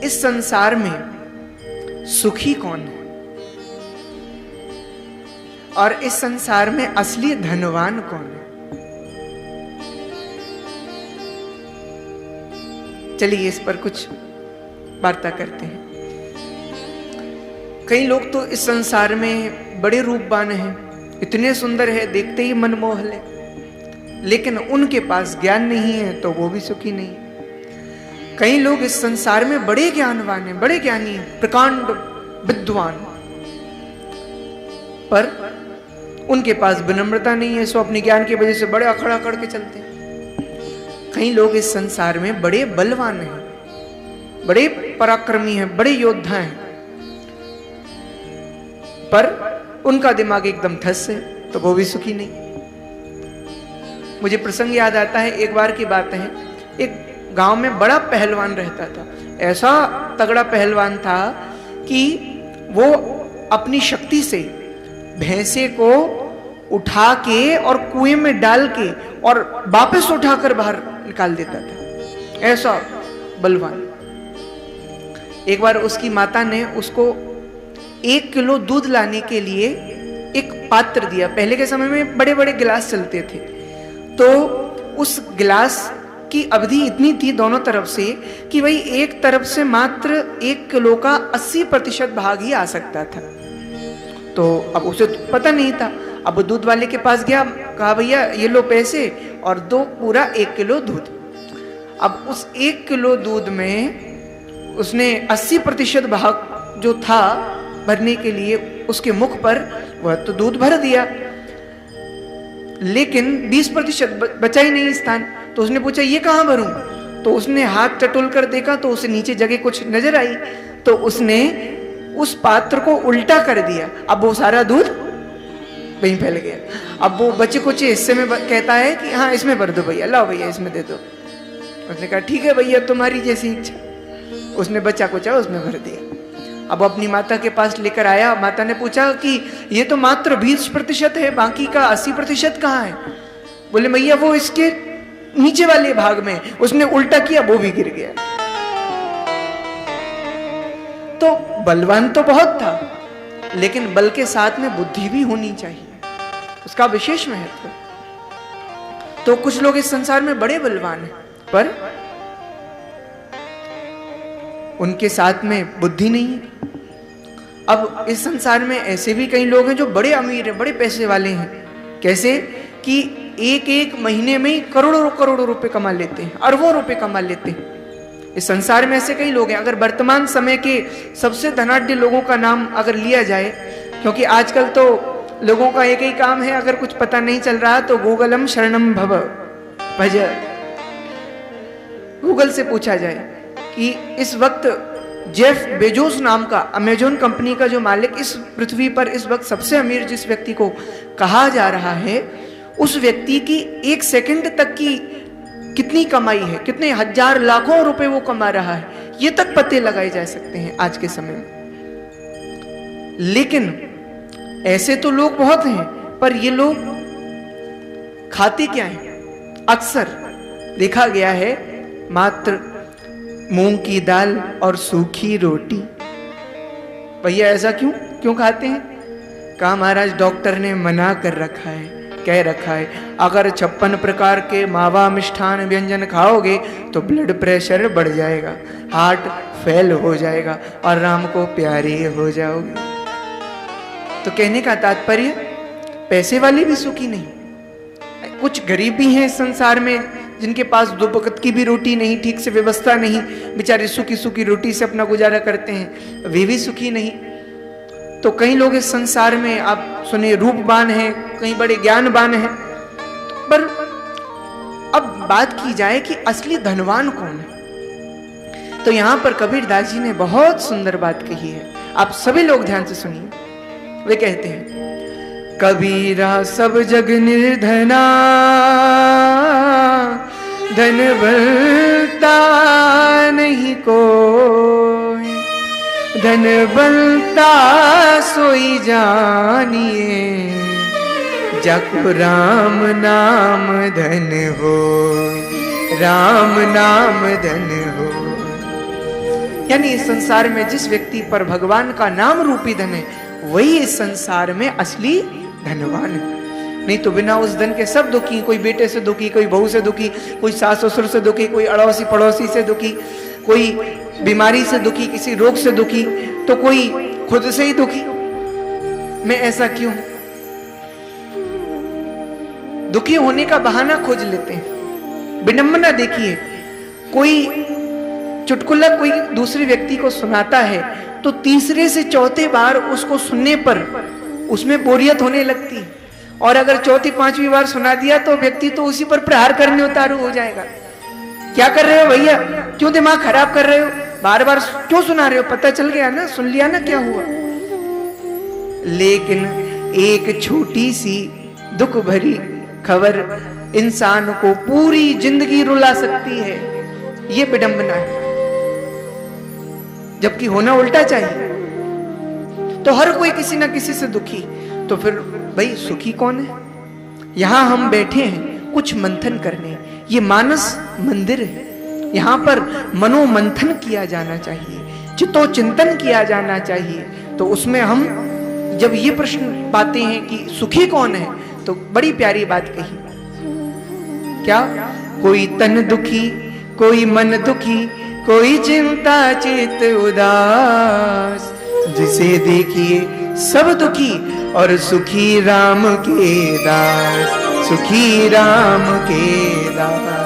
इस संसार में सुखी कौन है और इस संसार में असली धनवान कौन है? चलिए इस पर कुछ वार्ता करते हैं। कई लोग तो इस संसार में बड़े रूपवान हैं, इतने सुंदर है, देखते ही मन मोह ले, लेकिन उनके पास ज्ञान नहीं है तो वो भी सुखी नहीं। कई लोग इस संसार में बड़े ज्ञानवान हैं, बड़े ज्ञानी हैं, प्रकांड विद्वान, पर उनके पास विनम्रता नहीं है, सो अपने ज्ञान की वजह से बड़े अखड़ अखड़ के चलते हैं। कई लोग इस संसार में बड़े बलवान हैं, बड़े पराक्रमी हैं, बड़े योद्धा हैं, पर उनका दिमाग एकदम ठस है तो वो भी सुखी नहीं। मुझे प्रसंग याद आता है, एक बार की बात है, एक गांव में बड़ा पहलवान रहता था। ऐसा तगड़ा पहलवान था कि वो अपनी शक्ति से भैंसे को उठा के और कुएं में डाल के और वापस उठाकर बाहर निकाल देता था, ऐसा बलवान। एक बार उसकी माता ने उसको 1 किलो दूध लाने के लिए एक पात्र दिया। पहले के समय में बड़े बड़े गिलास चलते थे, तो उस गिलास की अवधि इतनी थी दोनों तरफ से कि वही एक तरफ से मात्र 1 किलो का 80% भाग ही आ सकता था। तो अब उसे पता नहीं था। अब दूध वाले के पास गया, कहा भैया ये लो पैसे और दो पूरा 1 किलो दूध। अब उस 1 किलो दूध में उसने 80% भाग जो था भरने के लिए उसके मुख पर, वह तो दूध भर दिया, लेकिन 20% बचा ही नहीं स्थान। तो उसने पूछा ये कहां भरूं? तो उसने हाथ टटोल कर देखा तो उसे नीचे जगह कुछ नजर आई, तो उसने उस पात्र को उल्टा कर दिया। अब वो सारा दूध वहीं फैल गया। अब वो बचे कुछ हिस्से में कहता है कि हाँ इसमें भर दो भैया, लाओ भैया इसमें दे दो। उसने कहा ठीक है भैया तुम्हारी जैसी इच्छा। उसने बचा कुचा उसमें भर दिया। अब अपनी माता के पास लेकर आया। माता ने पूछा कि ये तो मात्र 20% है, बाकी का 80% कहाँ है? बोले भैया वो इसके नीचे वाले भाग में। उसने उल्टा किया, वो भी गिर गया। तो बलवान तो बहुत था, लेकिन बल के साथ में बुद्धि भी होनी चाहिए, उसका विशेष महत्व। तो कुछ लोग इस संसार में बड़े बलवान हैं, पर उनके साथ में बुद्धि नहीं है। अब इस संसार में ऐसे भी कई लोग हैं जो बड़े अमीर हैं, बड़े पैसे वाले हैं। कैसे कि एक महीने में ही करोड़ों रुपए कमा लेते हैं, अरबों रुपए कमा लेते हैं। इस संसार में ऐसे कई लोग हैं। अगर वर्तमान समय के सबसे धनाढ्य लोगों का नाम अगर लिया जाए, क्योंकि आजकल तो लोगों का एक ही काम है, अगर कुछ पता नहीं चल रहा तो गूगलम शरणम भव भज, गूगल से पूछा जाए कि इस वक्त जेफ बेजोस नाम का अमेजॉन कंपनी का जो मालिक इस पृथ्वी पर इस वक्त सबसे अमीर जिस व्यक्ति को कहा जा रहा है, उस व्यक्ति की 1 सेकंड तक की कितनी कमाई है, कितने हजार लाखों रुपए वो कमा रहा है, ये तक पते लगाए जा सकते हैं आज के समय में। लेकिन ऐसे तो लोग बहुत हैं, पर ये लोग खाते क्या हैं? अक्सर देखा गया है मात्र मूंग की दाल और सूखी रोटी। भैया ऐसा क्यों खाते हैं? कहा महाराज डॉक्टर ने मना कर रखा है, कह रखा है अगर 56 प्रकार के मावा मिष्ठान व्यंजन खाओगे तो ब्लड प्रेशर बढ़ जाएगा, हार्ट फेल हो जाएगा और राम को प्यारे हो जाओगे। तो कहने का तात्पर्य पैसे वाले भी सुखी नहीं, कुछ गरीब भी हैं इस संसार में जिनके पास 2 वक्त की भी रोटी नहीं, ठीक से व्यवस्था नहीं, बेचारे सूखी रोटी से अपना गुजारा करते हैं, वे भी सुखी नहीं। तो कई लोग इस संसार में आप सुने रूपवान हैं, कई बड़े ज्ञानवान हैं, पर अब बात की जाए कि असली धनवान कौन है, तो यहां पर कबीरदास जी ने बहुत सुंदर बात कही है। आप सभी लोग ध्यान से सुनिए। वे कहते हैं कबीरा सब जग निर्धना, धन बनता नहीं कोई, धन बनता सोई जानिए, जप राम नाम धन हो, राम नाम धन हो। यानी इस संसार में जिस व्यक्ति पर भगवान का नाम रूपी धन है, वही इस संसार में असली धनवान है। नहीं तो बिना उस धन के सब दुखी, कोई बेटे से दुखी, कोई बहू से दुखी, कोई सास ससुर से दुखी, कोई अड़ोसी पड़ोसी से दुखी, कोई बीमारी से दुखी, किसी रोग से दुखी, तो कोई खुद से ही दुखी। मैं ऐसा क्यों? दुखी होने का बहाना खोज लेते हैं। विडंबना देखिए, कोई चुटकुला कोई दूसरे व्यक्ति को सुनाता है तो तीसरे से चौथे बार उसको सुनने पर उसमें बोरियत होने लगती है, और अगर चौथी पांचवी बार सुना दिया तो व्यक्ति तो उसी पर प्रहार करने उतारू हो जाएगा। क्या कर रहे हो भैया, क्यों दिमाग खराब कर रहे हो, बार बार क्यों सुना रहे हो, पता चल गया ना, सुन लिया ना क्या हुआ। लेकिन एक छोटी सी दुख भरी खबर इंसान को पूरी जिंदगी रुला सकती है, ये विडंबना है, जबकि होना उल्टा चाहिए। तो हर कोई किसी ना किसी से दुखी, तो फिर भाई सुखी कौन है? यहां हम बैठे हैं कुछ मंथन करने, ये मानस मंदिर है, यहां पर मनोमंथन किया जाना चाहिए, चित्तो चिंतन किया जाना चाहिए। तो उसमें हम जब ये प्रश्न पाते हैं कि सुखी कौन है, तो बड़ी प्यारी बात कही, क्या? कोई तन दुखी, कोई मन दुखी, कोई चिंता चित उदास, जिसे देखिए सब दुखी और सुखी राम के दास, सुखी राम के दास।